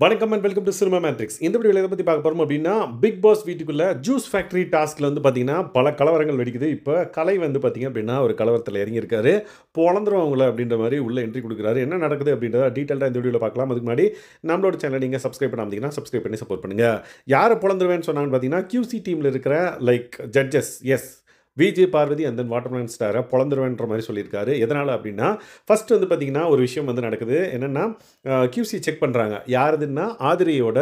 வணக்கம் and welcome to cinema matrix. இந்த வீடியோவில் எதை பற்றி பார்க்க போகிறோம் அப்படின்னா, பிக் பாஸ் வீட்டுக்குள்ள ஜூஸ் ஃபேக்ட்ரி டாஸ்கில் வந்து பார்த்தீங்கன்னா பல கலவரங்கள் வெடிக்குது. இப்போ கலை வந்து பார்த்தீங்க அப்படின்னா ஒரு கலவரத்தில் இறங்கியிருக்காரு. பொழந்துரும் அவங்கள அப்படின்ற மாதிரி உள்ள என்ட்ரி கொடுக்குறாரு. என்ன நடக்குது அப்படின்றத டீட்டெயிலாக இந்த வீடியோவில் பார்க்கலாம். அதுக்கு முன்னாடி நம்மளோட சேனலை நீங்கள் சப்ஸ்கிரைப் பண்ணாமதிங்கன்னா சப்ஸ்கிரைப் பண்ணி சப்போர்ட் பண்ணுங்கள். யாரை பொழந்துருவேன்னு சொன்னான்னு பார்த்தீங்கன்னா, QC டீமில் இருக்கிற judges. Yes, Vijay Parvathy and then watermelon ஸ்டாரை பொழந்துருவேன்ற மாதிரி சொல்லியிருக்காரு. எதனால் அப்படின்னா, ஃபஸ்ட்டு வந்து பார்த்தீங்கன்னா ஒரு விஷயம் வந்து நடக்குது. என்னென்னா, QC செக் பண்ணுறாங்க யாருதுன்னா ஆதிரியோட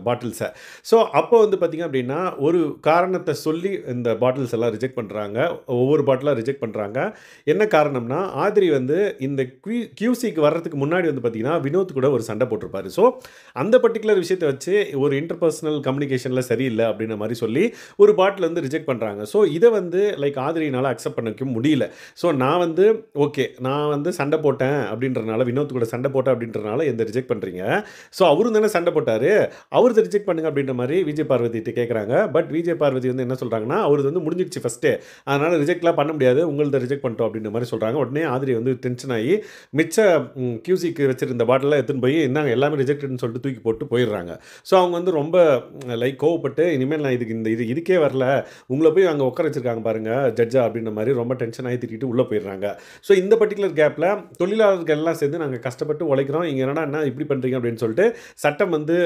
பாட்டில்ஸை. ஸோ அப்போ வந்து பார்த்திங்க அப்படின்னா ஒரு காரணத்தை சொல்லி இந்த பாட்டில்ஸ் எல்லாம் ரிஜெக்ட் பண்ணுறாங்க. ஒவ்வொரு பாட்டிலாக ரிஜெக்ட் பண்ணுறாங்க. என்ன காரணம்னா, ஆதிரி வந்து இந்த QCக்கு வர்றதுக்கு முன்னாடி வந்து பார்த்திங்கன்னா வினோத் கூட ஒரு சண்டை போட்டிருப்பாரு. ஸோ அந்த பர்டிகுலர் விஷயத்தை வச்சு ஒரு இன்டர்பர்சனல் கம்யூனிகேஷனில் சரியில்லை அப்படின்ற மாதிரி சொல்லி ஒரு பாட்டில் வந்து ரிஜெக்ட் பண்ணுறாங்க. ஸோ இதை வந்து ஆதிரியினால் அக்செப்ட் பண்ணிக்க முடியல. ஸோ நான் வந்து சண்டை போட்டேன் அப்படின்றனால, வினோத் கூட சண்டை போட்டேன் அப்படின்றனால எந்த ரிஜெக்ட் பண்ணுறீங்க? ஸோ அவரும் தானே சண்டை போட்டார், அவரது ரிஜெக்ட் பண்ணுங்க அப்படின்ற மாதிரி விஜய் பார்வதிட்டு கேட்குறாங்க. பட் விஜய் பார்வதி வந்து என்ன சொல்கிறாங்கன்னா, அவரது வந்து முடிஞ்சிடுச்சு ஃபஸ்ட்டே, அதனால் ரிஜெக்ட்லாம் பண்ண முடியாது, உங்களது ரிஜெக்ட் பண்ணிட்டோம் அப்படின்ற மாதிரி சொல்கிறாங்க. உடனே ஆதிரி வந்து டென்ஷன் ஆகி மிச்ச QCக்கு வச்சிருந்த பாட்டிலாம் எடுத்துன்னு போய் என்னங்க எல்லாமே ரிஜெக்ட்னு சொல்லிட்டு தூக்கி போட்டு போயிடுறாங்க. ஸோ அவங்க வந்து ரொம்ப கோவப்பட்டு, இனிமேல் நான் இதுக்கே வரல, உங்களை போய் அங்கே உட்கார வச்சிருக்காங்க பாருங்க ஜட்ஜா அப்படின்ற மாதிரி ரொம்ப டென்ஷன் ஆகி திட்டிட்டு உள்ளே போயிடுறாங்க. ஸோ இந்த பர்டிகுலர் கேப்பில் தொழிலாளர்கள் எல்லாம் சேர்ந்து நாங்கள் கஷ்டப்பட்டு உழைக்கிறோம், இங்கே என்ன இப்படி பண்ணுறீங்க அப்படின்னு சொல்லிட்டு சட்டம் வந்து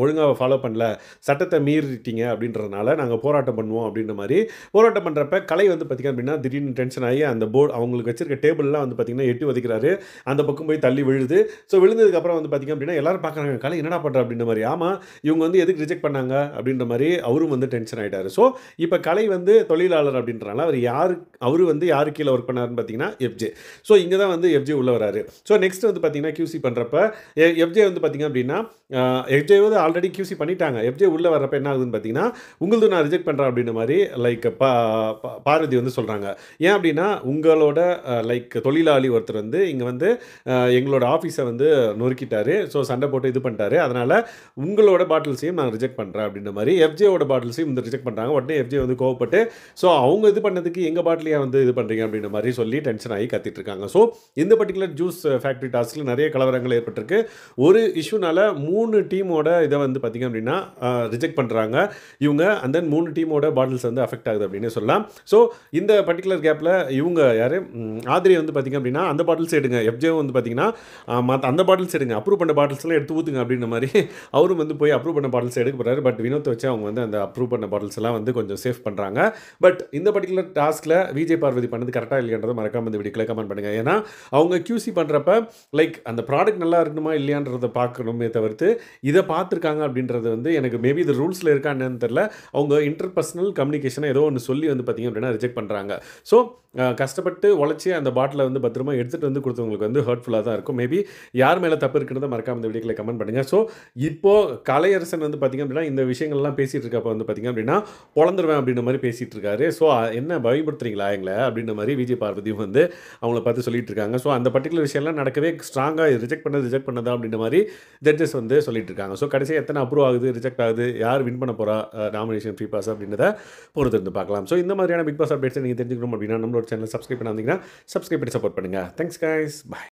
ஒழுங்காக ஃபாலோ பண்ணல, சட்டத்தை மீறிட்டீங்க அப்படின்றதுனால நாங்கள் போராட்டம் பண்ணுவோம் அப்படின்ற மாதிரி போராட்டம் பண்ணுறப்ப கலை வந்து பார்த்திங்க அப்படின்னா திடீர்னு டென்ஷன் ஆகி அந்த போர்டு அவங்களுக்கு வச்சிருக்க டேபிள்லாம் வந்து பார்த்திங்கன்னா எட்டி உதைக்கிறாரு. அந்த பக்கம் போய் தள்ளி விழுது. ஸோ விழுந்ததுக்கப்புறம் வந்து பார்த்திங்க அப்படின்னா எல்லாரும் பார்க்குறாங்க, கலை என்னடா பண்ணுற அப்படின்ற மாதிரி. ஆமாம், இவங்க வந்து எதுக்கு ரிஜெக்ட் பண்ணாங்க அப்படின்ற மாதிரி அவரும் வந்து டென்ஷன் ஆகிட்டார். ஸோ இப்போ கலை வந்து தொழிலாளர் அப்படின்றனால அவர் வந்து யாரு கீழே ஒர்க் பண்ணாருன்னு பார்த்தீங்கன்னா FJ. ஸோ இங்கே தான் வந்து FJ உள்ள வராரு. ஸோ நெக்ஸ்ட் வந்து பார்த்தீங்கன்னா QC பண்ணுறப்ப FJ வந்து பார்த்தீங்க அப்படின்னா FJ வந்து ஆல்ரெடி QC பண்ணிட்டாங்க. FJ உள்ளே வர்றப்ப என்ன ஆகுதுன்னு பார்த்தீங்கன்னா, உங்களது நான் ரிஜெக்ட் பண்ணுறேன் அப்படின்ற மாதிரி பார்வதி வந்து சொல்கிறாங்க. ஏன் அப்படின்னா, உங்களோட தொழிலாளி ஒருத்தர் வந்து இங்கே வந்து எங்களோட ஆஃபீஸை வந்து நொறுக்கிட்டாரு, ஸோ சண்டை போட்டு இது பண்ணிட்டாரு, அதனால் உங்களோட பாட்டில்ஸையும் நான் ரிஜெக்ட் பண்ணுறேன் அப்படின்ற மாதிரி FJயோட பாட்டில்ஸையும் வந்து ரிஜெக்ட் பண்ணுறாங்க. உடனே FJ வந்து கோவப்பட்டு, ஸோ அவங்க இது பண்ணதுக்கு எங்கள் பாட்டிலையே வந்து இது பண்ணுறீங்க அப்படின்ற மாதிரி சொல்லி டென்ஷன் ஆகி கத்திட்டு இருக்காங்க. ஸோ இந்த பர்டிகுலர் ஜூஸ் ஃபேக்ட்ரி டாஸ்கில் நிறைய கலவரங்கள் ஏற்பட்டிருக்கு. ஒரு இஷ்யூனால 3 டீமோட இதை வந்து பார்த்திங்க அப்படின்னா ரிஜெக்ட் பண்ணுறாங்க இவங்க. அண்ட் தென் 3 டீமோட பாட்டில்ஸ் வந்து அஃபெக்ட் ஆகுது அப்படின்னு சொல்லலாம். ஸோ இந்த பர்டிகுலர் கேப்பில் இவங்க யார் ஆதிரி வந்து பார்த்திங்க அப்படின்னா அந்த பாட்டில்ஸ் எடுங்க, FJ வந்து பார்த்திங்கன்னா அந்த பாட்டில்ஸ் எடுங்க, அப்ரூவ் பண்ண பாட்டில்ஸ்லாம் எடுத்து ஊற்றுங்க அப்படின்ற மாதிரி அவரும் வந்து போய் அப்ரூவ் பண்ண பாட்டில்ஸ் எடுக்க போகிறாரு. பட் வினோத்தை வச்சு அவங்க வந்து அந்த அப்ரூவ் பண்ண பாட்டில்ஸ் எல்லாம் வந்து கொஞ்சம் சேஃப் பண்ணுறாங்க. பட் இந்த பர்டிகுலர் டாஸ்கில் விஜய் பார்வதி பண்ணது கரெக்டாக இல்லையான்றதை மறக்காம இந்த வீடியோவில் கமெண்ட் பண்ணுங்கள். ஏன்னா அவங்க QC பண்ணுறப்ப அந்த ப்ராடக்ட் நல்லா இருக்கணுமா இல்லையான்றதை பார்க்கணுமே தவிர்த்து இதை பார்த்துருக்காங்க அப்படின்றது வந்து எனக்கு மேபி இது ரூல்ஸில் இருக்கா என்னன்னு தெரியல. அவங்க இன்டர்பர்சனல் கம்யூனிகேஷனை ஏதோ ஒன்று சொல்லி வந்து பார்த்திங்க அப்படின்னா ரிஜெக்ட் பண்ணுறாங்க. ஸோ கஷ்டப்பட்டு உழைச்சி அந்த பாட்டிலை வந்து பத்திரமா எடுத்துகிட்டு வந்து கொடுத்தவங்களுக்கு வந்து ஹர்ட்ஃபுல்லாக தான் இருக்கும். மேபி யார் மேலே தப்பு இருக்கிறத மறக்காம இந்த வீடியோவில் கமெண்ட் பண்ணுங்கள். ஸோ இப்போது கலையரசன் வந்து பார்த்திங்க அப்படின்னா இந்த விஷயங்கள்லாம் பேசிகிட்டு இருக்கப்போ வந்து பார்த்திங்க அப்படின்னா பொழந்துருவேன் அப்படின்ற மாதிரி பேசிகிட்டு இருக்காரு. ஸோ என்ன பயன்படுத்துறீங்களா எங்களை அப்படின்ற மாதிரி விஜய் பார்வதியும் வந்து அவங்கள பார்த்து சொல்லிட்டு இருக்காங்க. ஸோ அந்த பர்டிகுலர் விஷயம்லாம் நடக்கவே ஸ்ட்ராங்காக ரிஜெக்ட் பண்ணதா அப்படின்ற மாதிரி ஜட்ஜஸ் வந்து சொல்லிட்டு இருக்காங்க. ஸோ கடைசியாக எத்தனை அப்ரூவ் ஆகுது, ரிஜெக்ட் ஆகுது, யார் வின் பண்ண போகிறா நாமினேஷன் ஃப்ரீ பாஸ் அப்படின்றத பொறுத்து இருந்து பார்க்கலாம். ஸோ இந்த மாதிரியான பிக் பாஸ் அப்டேட்ஸ் நீங்கள் தெரிஞ்சுக்கணும் அப்படின்னா நம்மளோட சேனல் சப்ஸ்கிரைப் பண்ணாதீங்கன்னா சப்ஸ்கிரைப் பண்ணி சப்போர்ட் பண்ணுங்கள். Thanks guys, by.